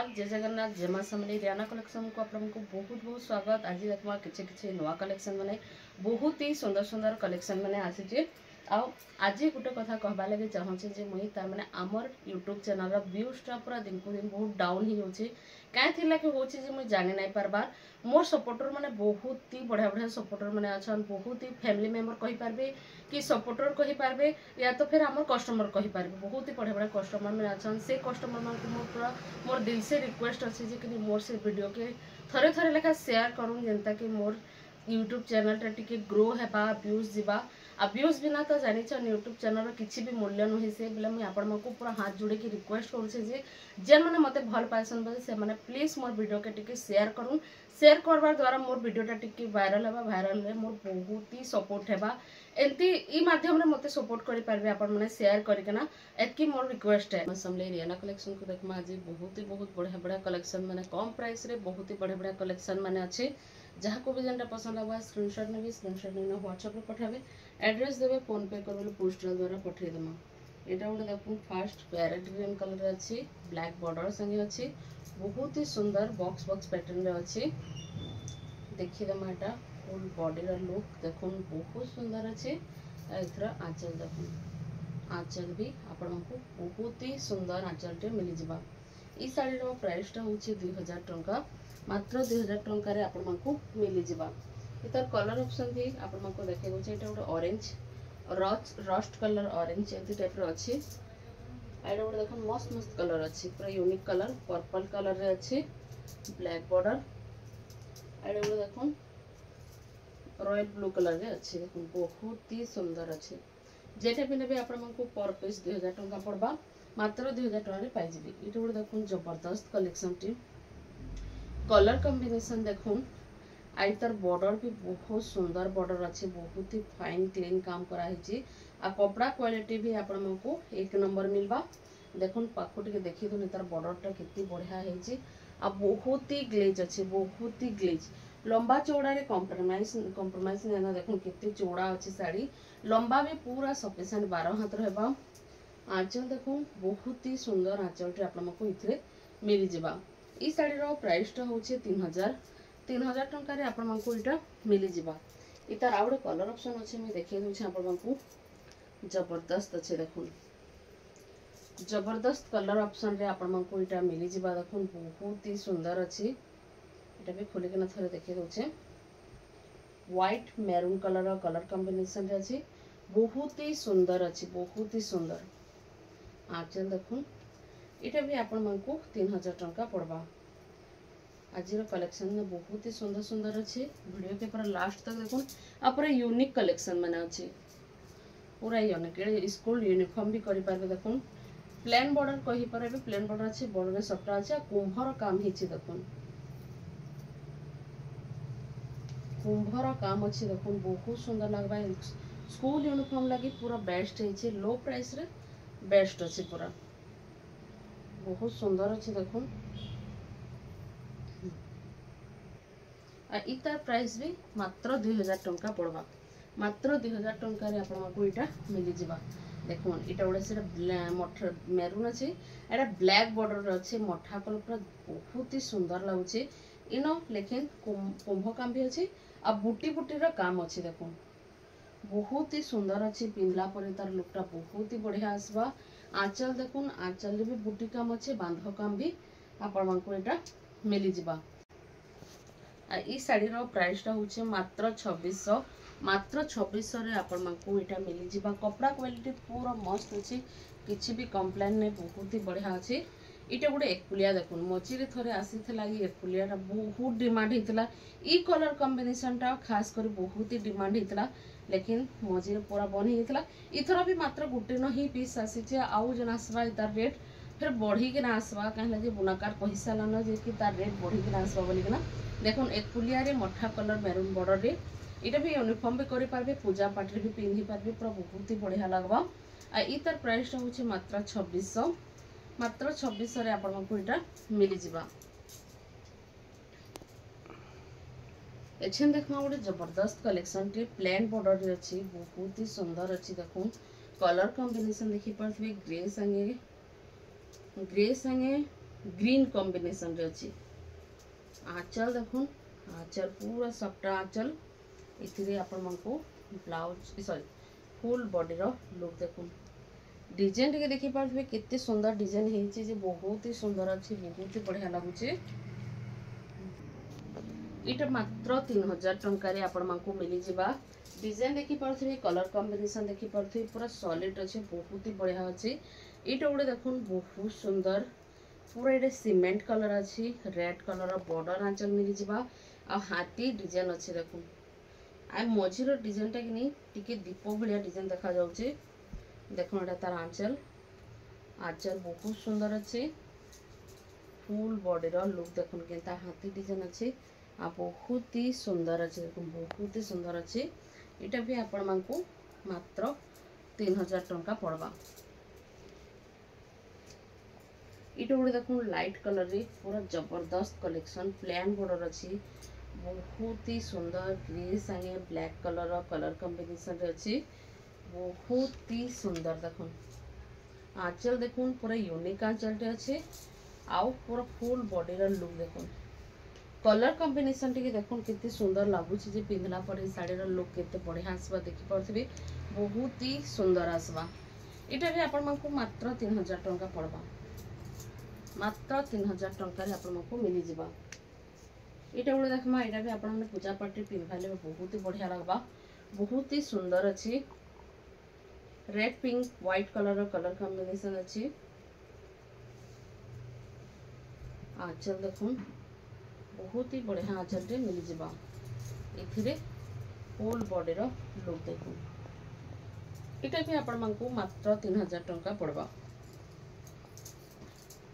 जगन्नाथ जय जगन्नाथ जय मां समलेई रियाना कलेक्शन को आपको बहुत बहुत स्वागत। आज देखा किसी नुआ कलेक्शन मैंने बहुत ही सुंदर सुंदर कलेक्शन मैंने आसी। आज गोटे कथा कहबा लगे चाहूँचे मुई तार मैंने आमर यूट्यूब चैनल व्यूजटा पूरा दिन को दिन बहुत डाउन ही होची कहीं कि होची मुझे जानी नहीं पारबार। मोर सपोर्टर मैंने बहुत ही बढ़िया बढ़िया सपोर्टर मैंने अच्छा बहुत ही फैमिली मेंबर कही पारबे कि सपोर्टर कही पारबे या तो फिर आमर कस्टमर कही पारबे। बहुत ही बढ़िया बढ़िया कस्टमर मैंने अच्छा से कस्टमर मान को मोर पूरा मोर दिल से रिक्वेस्ट अच्छे कि मोर से वीडियो के थरे थरे लेखा शेयर करूँ जेनता कि मोर यूट्यूब चैनल टी ग्रो है व्यूज जीवा व्यूज बिना तो जानी यूट्यूब चैनल किसी भी मूल्य नुहे से बोले मुझे आपण को पूरा हाथ जोड़े की रिक्वेस्ट करुचे जेन मैंने मत भल पासन बोले से मैंने प्लीज मोर वीडियो के टी शेयर करूँ। शेयर करवार द्वारा मोर वीडियोटा टी वायरल है वायरल है मोर बहुत ही सपोर्ट है एमती माध्यम मत सपोर्ट करेंगे आपण मैंने शेयर करना एतकी मोर रिक्वेस्ट है। समलेई रियाना कलेक्शन को देखमा आज बहुत बढ़िया बढ़िया कलेक्शन मैंने कम प्राइस रे बहुत ही बढ़िया बढ़िया कलेक्शन मैंने अच्छे जहाँ को भी जेनटा पसंद लगा स्क्रीनशॉट ने स्क्रीनशॉट नहीं व्हाट्सएप में पठावे एड्रेस देवे फोन पे कर पोस्टल द्वारा पठेदेमा। यहाँ गोटे देखो फास्ट पैरेट ग्रीन कलर अच्छी ब्लैक बॉर्डर संगे अच्छी बहुत ही सुंदर बॉक्स बॉक्स पैटर्न रे अच्छी देखीदेमा यहाँ फुल बॉडी लुक देख बहुत सुंदर अच्छे। एथर आंचल देख आंचल भी आपण को बहुत ही सुंदर आंचल मिल जावा। ई शाढ़ी प्राइसटा हूँ 2000 टंका मात्र 2000 टंकार आपको मिल जावा। इतर कलर ऑप्शन भी आपको देखे गोटे गोटे ऑरेंज रस्ट कलर ऑरेंज एमती टाइप अच्छी एटा गोटे देख मस्त मस्त कलर अच्छी पूरा यूनिक कलर पर्पल कलर रे अच्छी ब्लैक बॉर्डर एटा गोटे देख रॉयल ब्लू कलर रे अच्छी देख बहुत ही सुंदर अच्छे जेटा भी ने आपको पर पीस 2000 टंका पड़वा मात्र 2000 टंका पाइबे। ये गोटे देख जबरदस्त कलेक्शन टी कलर कॉम्बिनेशन देखून आई तार बॉर्डर भी बहुत सुंदर बॉर्डर अच्छे बहुत ही फाइन क्लीन काम कराई आ कपड़ा क्वालिटी भी आपको एक नंबर मिलवा। देखुन पाखु टे देखी दूनी तार बॉर्डरटा कितनी बढ़िया है आ बहुत ही ग्लेज अच्छे बहुत ही ग्लेज लंबा चौड़ा रे कंप्रोमाइज नहीं देखुन कितनी चौड़ा अच्छी शाड़ी लंबा भी पूरा सफिशिएंट 12 हाथ रहा। आंचल देखुन बहुत ही सुंदर आंचल टे आपको इथे मिल जावा। ई शाढ़ीर प्राइसटा हूँ 3000 टंकार आपको यहाँ मिल जावा। इतार आउ गोटे कलर ऑप्शन अच्छे मुझे देखिए दूसरी आपको जबरदस्त अच्छे देखुन जबरदस्त कलर ऑप्शन रे आपको यहाँ मिल जावा देखुन बहुत ही सुंदर अच्छी यहाँ भी खोलिकिना थे देखिए दूचे white maroon colour colour combination अच्छी बहुत ही सुंदर अच्छी बहुत ही सुंदर आंचल देखुन यहाँ भी आपको 3000 टंका पड़वा। आज कलेक्शन में बहुत ही सुंदर सुंदर अच्छे वीडियो के पूरा लास्ट तक देखो आ पूरा यूनिक कलेक्शन मैंने अच्छे पूरा यूनिक स्कूल यूनिफॉर्म भी करें देखो प्लेन बॉर्डर कही पारे प्लेन बॉर्डर अच्छे बॉर्डर सफ्टा अच्छे कुंभर काम ही देखो कुंभर काम अच्छे देखो बहुत सुंदर लगवा स्कूल यूनिफॉर्म लगी पूरा बेस्ट है लो प्राइस रे बेस्ट अच्छे पूरा बहुत सुंदर अच्छे देखो इतार प्राइस भी मात्र 2000 टंका पड़वा मात्र 2000 टंकार आपको यहाँ मिल जावा। देखो यहाँ गोटे से मेरून अच्छे यहाँ ब्लैक बॉर्डर अच्छे मठा कलर पूरा बहुत ही सुंदर लगुचे इन लेकिन कुंभ काम भी अच्छे आ बुटी बुटीर काम अच्छे देखो बहुत ही सुंदर अच्छे पिंधला पर तार लुकटा बहुत ही बढ़िया आसवा। आंचल देखुन आंचल भी बुटी काम अच्छे बांध काम भी आपको यहाँ मिल जावा। ई शाढ़ीर प्राइसटा हूँ मात्र 2600 मात्र 2600 रे आपको यहाँ मिल जावा। कपड़ा क्वालिटी पूरा मस्त अच्छे किसी भी कंप्लेन नहीं बहुत ही बढ़िया अच्छे। इटा गोटे एकुलिया देखुन मझे थे आसी एकुलिया बहुत डिमांड होता ई कलर कॉम्बिनेशन टा खास कर बहुत ही डिमांड होता लेकिन मझे पूरा बन होता इथर भी मात्र गोटे न ही पीस आसी आउ जन आसवा तार रेट फिर बढ़ीकिना आसवा कहीं बुनाकार कही सारान जे कि तार रेट बढ़ीकिना आसवा बोलिकिना देखुन एकुलिया रे मठा कलर मेरून बॉर्डर रे इटा भी यूनिफॉर्म भी करें पारे पूजा पाठ भी पिंधि पारे पूरा बहुत ही बढ़िया लगवा। आ ई तार प्राइसटा हूँ मात्र 2600 मात्र 2600 रे आपको यहाँ मिल जावा। एछन देखमा गोटे जबरदस्त कलेक्शन टे प्लेन बॉर्डर अच्छी बहुत ही सुंदर अच्छी देखो कलर कॉम्बिनेशन देखी पारे ग्रे संगे ग्रीन कॉम्बिनेशन रे अछि। आंचल देखुन, आंचल पूरा सफ्टा आंचल। इथिरे आपण मानकू ब्लाउज सॉरी फुल बॉडी रो लुक देखुन। डिजाइन टिके देखि पारबे केते सुंदर डिजाइन हेछि जे बहुत ही सुंदर अछि, बहुत ही बढ़िया लागुचे। इटा मात्र 3000 टंका रे आपण मानकू मिली जिबा। डिजाइन देखि पारथि, कलर कॉम्बिनेशन देखि पारथि, पूरा सॉलिड अछि, बहुत ही बढ़िया अछि। इटा उडे देखुन बहुत सुंदर पूरा इटे सीमेंट कलर अछि, रेड कलर बॉर्डर आंचल मिली जिबा आ हाथी डिजाइन अछि देखुन। आ मझिरो डिजाइन टा कि नहीं टिके दीप भलिया डिजाइन देखा जाउचे। देखुन एटा तार आंचल, आंचल बहुत सुंदर अछि। फुल बॉडी रो लुक देखुन केता हाथी डिजाइन अछि आ बहुत ही सुंदर अछि देखुन, बहुत ही सुंदर अछि। इटा भी आपण मानकू मात्र 3000 टंका पड़बा। इटा उडे देखुन लाइट कलर रे पूरा जबरदस्त कलेक्शन, प्लेन बॉर्डर अछि, बहुत ही सुंदर ग्रे संगे ब्लैक कलर कॉम्बिनेशन रे अछि, बहुत ही सुंदर देखुन। आंचल देखुन पूरा यूनिक आंचल टे अछि आउ पूरा फुल बॉडी रो लुक देखुन। कलर कॉम्बिनेशन टिके देखुन कितनी सुंदर लागुछि जे पिंधला पर साड़ी रो लुक केते बढ़िया आसबा देखि पारथिबे, बहुत ही सुंदर आसबा। इटा भी आपण मानकू मात्र 3000 टंका पड़बा। मात्र 3000 टंका रे आपण मानकू मिली जिबा। इटा उडे देखमा, इटा भी आपण माने पूजा पार्टी पिंधाले बहुत ही बढ़िया लागबा, बहुत ही सुंदर अछि। Red pink white colour combination अछि। आंचल देखुन बहुत ही बढ़िया आंचल टे मिली जिबा। इथिरे फुल बॉडी रो लुक देखुन। इटा भी आपण मानकू मात्र 3000 टंका पड़बा।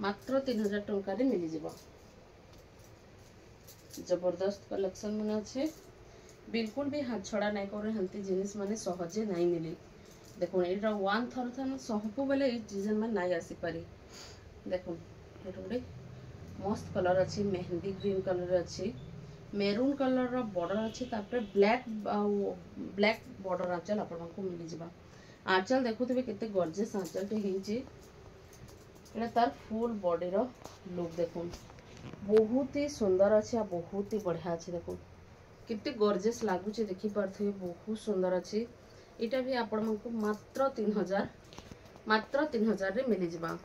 मात्र 3000 टंका रे मिली जिबा। जबरदस्त कलेक्शन माने अच्छे, बिल्कुल भी हाथ छड़ा नहीं करे, हंती जिनिस माने सहजे नहीं मिली। देखुन एटा वन थर थन सबको बेले ए डिजाइन में नहीं आसी पारी। देखुन एटा गोटे मस्त कलर अच्छी, मेहंदी ग्रीन कलर अच्छी, मेरून कलर रो बॉर्डर अच्छी, तापर ब्लैक बॉर्डर आंचल आपण को मिली जिबा। आंचल देखुथिबे केते गॉर्जियस आंचल टे हिंची। एटा तार फुल बॉडी रो लुक देखुन, बहुत ही सुंदर अच्छे, बहुत ही बढ़िया अच्छे। देखो कितने गॉर्जियस लागुचे देखि पारथिबे, बहुत सुंदर अच्छे। इटा भी आपण मानकू मात्र 3000 रे मिली जिबा।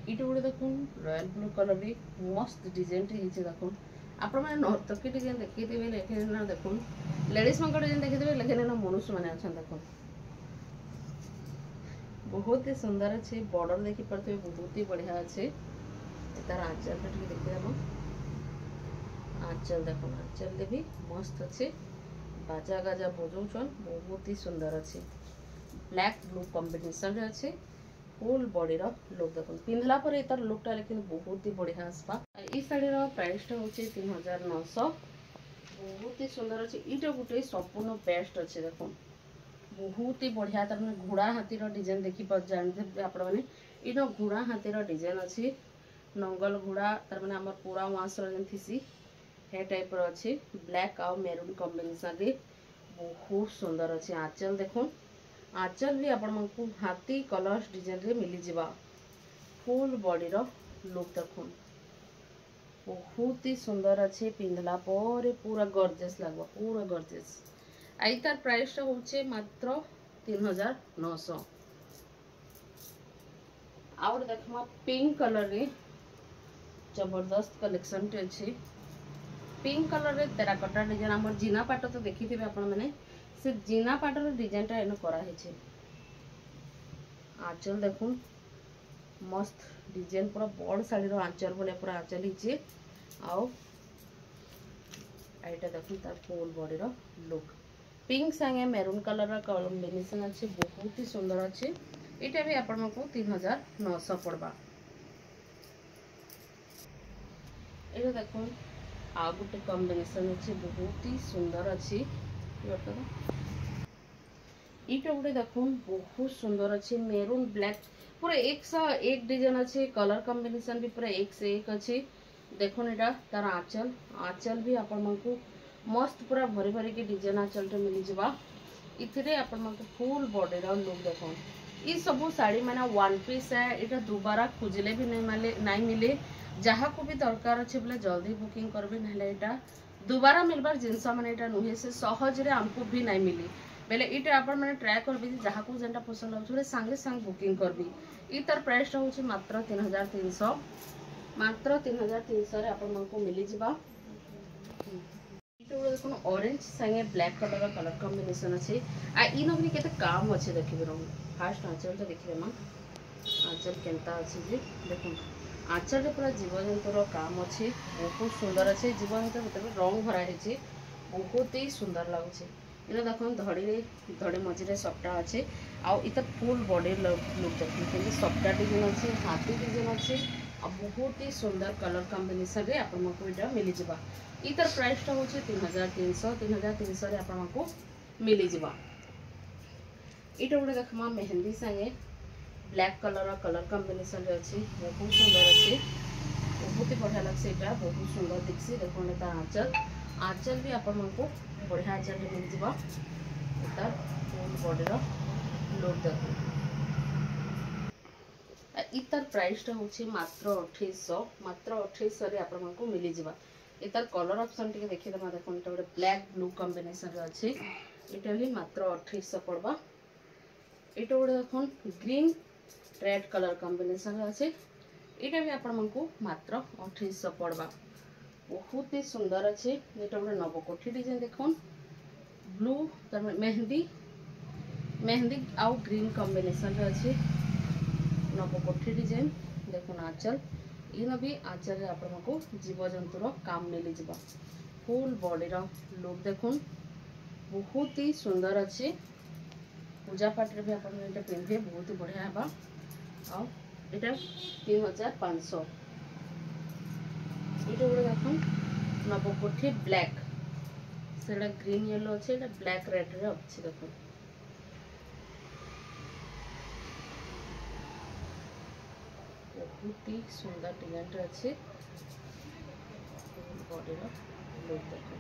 इटा गुडे देखुन रॉयल ब्लू कलर रे मस्त डिजाइन टे हिचे देखुन। आपण माने नर्तकी डिजाइन देखिथिबे लेकिन ना देखुन लेडीज मानक डिजाइन देखिथिबे लेकिन ना मनुष्य माने अछन देखुन। बहुत ही सुंदर अच्छे, बॉर्डर देखि पारथिबे बहुत ही बढ़िया अच्छे। तार आंचल टे टिके देखि देबो। आंचल देखो, आंचल ले भी मस्त अच्छे, बाजा गाजा बजौछन, बहुत ही सुंदर अच्छे। ब्लैक ब्लू कॉम्बिनेशन रे अच्छे, फुल बॉडी रो लुक देखो। पिंधला पर एतर लुक टा लेकिन बहुत ही बढ़िया आसपा। ई साड़ी रो प्राइस टा होचे 3900, बहुत ही सुंदर अच्छे। इटा गुटे संपूर्ण बेस्ट अच्छे देखो, बहुत ही बढ़िया। तार माने घोड़ा हाथी रो डिजाइन देखि पर जानते आपण माने इनो घोड़ा हाथी रो डिजाइन अच्छे, नंगल घोड़ा तार माने हमर पूरा वांस रो जन थिसी हे टाइप रो अच्छे, ब्लैक आ मेरून कॉम्बिनेशन रे बहुत सुंदर अच्छे। आंचल देखो, आंचल भी आपण मानकू हाथी कलर डिजाइन रे मिली जिबा। फुल बॉडी रो लुक देखो, बहुत ही सुंदर अच्छे, पिंधला पर पूरा गॉर्जियस लागबा, पूरा गॉर्जियस। आई तार प्राइस टा होचे मात्र 3900। आउर देखमा पिंक कलर रे जबरदस्त कलेक्शन टे अच्छे। पिंक कलर रे टेराकोटा डिजाइन, हमर जीना पाट तो देखिथिबे आपण माने, से जीना पाट रो डिजाइन टा एनो करा हेचे। आंचल देखुन मस्त डिजाइन, पूरा बड़ साड़ी रो आंचल बोले पूरा आंचल हिचे। आउ एटा देखुन तार फुल बॉडी रो लुक, पिंक संगे मेरून कलर रो कॉम्बिनेशन अच्छे, बहुत ही सुंदर अच्छे। इटा भी आपण को 3900 पड़बा। एटा देखुन आ गुटे कॉम्बिनेशन अच्छे, बहुत ही सुंदर अच्छे। इटा गुटे देखुन बहुत सुंदर अच्छे, मेरून ब्लैक पूरा 101 डिजाइन अच्छे, कलर कॉम्बिनेशन भी पूरा 1 से 1 अच्छे। देखुन एटा तार आंचल, आंचल भी आपण मानकू मस्त पूरा भरी भरी के डिजाइन आंचल टे मिली जिबा। इथिरे आपण मानकू फुल बॉडी रो लुक देखुन, ये सब साड़ी मैंने वन पीस है, इटा दोबारा खोजिले भी नहीं मिले। जहाँ को भी दरकार अच्छे बोले जल्दी बुकिंग करबे, ना इटा दोबारा मिलबार जिनस मैंने इटा नुहे से सहज रे हमको भी नहीं मिली बेले इटा आपण मैंने ट्राए करबी जहाँ को जेनटा पसंद हो सांगे सांग बुकिंग करबी। ई तार प्राइस होची मात्र 3300, मात्र 3300 रे आपण मन को मिली जिबा। देखो ऑरेंज संगे ब्लैक कलर कलर कॉम्बिनेशन अच्छे आ इन भी केते काम अच्छे देखिबे रहो। फास्ट आंचल तो देखिबे मां आंचल केनता अच्छे जे देखो आंचल रे पूरा जीवजंतुर काम अच्छे, बहुत सुंदर अच्छे। जीवजंतु भीतर रंग भरा है, बहुत ही सुंदर लगुचे। इने देखो धड़ी मझे सप्टा अच्छे आ इतर फुल बॉडी लुक देखो सप्टा डिजाइन अच्छे, हाथी डिजाइन अच्छे आ बहुत ही सुंदर कलर कॉम्बिनेशन रे आपन को इटा मिली जिबा। इतर प्राइस टा होचे 3300 रे आपन को मिली जिबा। इटा गोटे देखमा मेहंदी संगे ब्लैक कलर कॉम्बिनेशन रे अच्छी, बहुत सुंदर अच्छे, बहुत ही बढ़िया लगसे। इटा बहुत सुंदर दिखसी। देखो तार आंचल भी आपन को बढ़िया आंचल रे मिल जिबा। तार फुल बॉडी रो लुक देखो। इतर प्राइस टा होची मात्र 2800, मात्र 2800 रे आपन को मिली जिबा। इतर कलर ऑप्शन टिके देखि दमा। देखो इटा गोटे ब्लैक ब्लू कॉम्बिनेशन रे अछि, इटा भी मात्र 2800 पड़बा। इटा गोटे देखो ग्रीन रेड कलर कॉम्बिनेशन रे अछि, इटा भी आपन को मात्र 2800 पड़बा। बहुत ही सुंदर अछि। इटा गोटे नवकोठी डिजाइन देखो ब्लू मेहंदी आउ ग्रीन कॉम्बिनेशन रे अछि, नवकोठी डिजाइन देखो आंचल। इन भी आंचल रे आपन को जीवजंतुर काम मिली जिबा। फुल बॉडी रो लुक देखो बहुत ही सुंदर अच्छे। पूजा पाठ रे भी आपन एटा पिंधे बहुत ही बढ़िया हेबा। आ एटा 3500। इटा गोटे देखो नवकोठी ब्लैक सेटा ग्रीन येलो अच्छे, एटा ब्लैक रेड रे अच्छे। देखो बहुत ही सुंदर डिजाइन रे अच्छे, बॉडी रो लुक देखो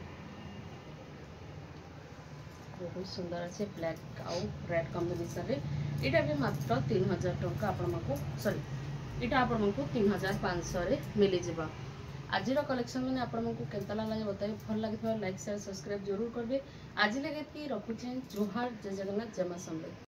बहुत सुंदर अच्छे। ब्लैक आउ रेड कॉम्बिनेशन रे इटा भी मात्र 3000 टंका आपण को सॉरी इटा आपण को 3500 रे मिली जिबा। आज कलेक्शन मैंने आपण को केनता लागला बताइए। भल लगे लाइक शेयर सब्सक्राइब जरूर करबे। आज लगे कि रखुचे जोहार, जय जगन्नाथ, जय मां समलेई।